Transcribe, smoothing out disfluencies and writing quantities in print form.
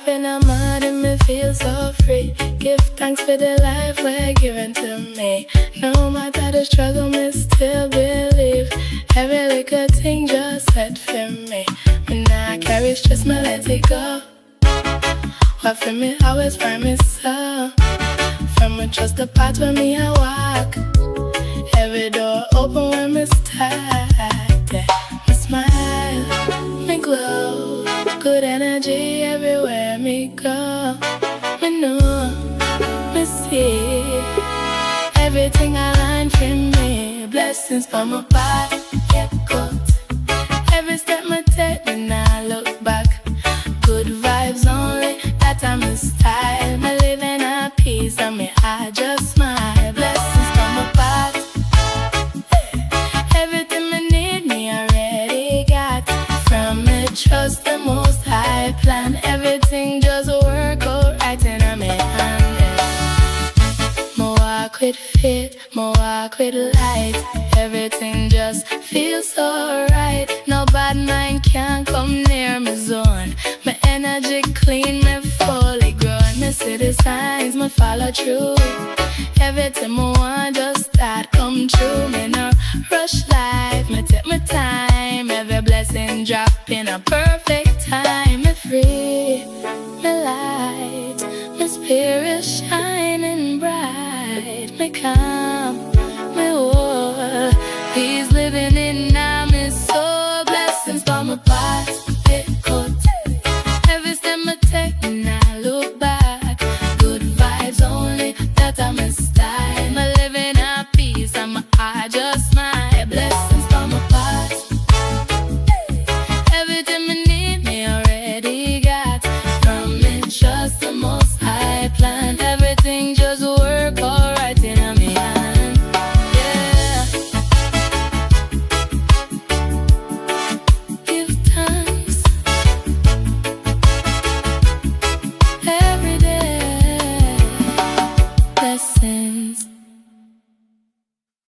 Deep in the mud and me feel so free. Give thanks for the life we're given to me. No matter the struggle, me still believe every little thing just set for me. When I carry stress, me let it go. What for me, always find me so. From me trust the path where me I walk. Every door open when me start. Me smile, me glow. Good energy everywhere me go. Me know, me see everything align for me. Blessings from my path, yeah, good. Every step me take, me nah look back. Good vibes only, that I'm a style. Me living a peace and me I just smile. Blessings from my path. Everything me need, me already got. From me trust the most high plan. Everything just work out right in my hand. Mo walk with faith, mo walk with light. Everything just feels so right. No bad mind can come near my zone. My energy clean, me fully grown. Me see the signs, me follow through. Everything I want just start come true. Me no rush life, me take my time. Every blessing drop in a perfect time. Me free, me light, my spirit shining bright. Me calm.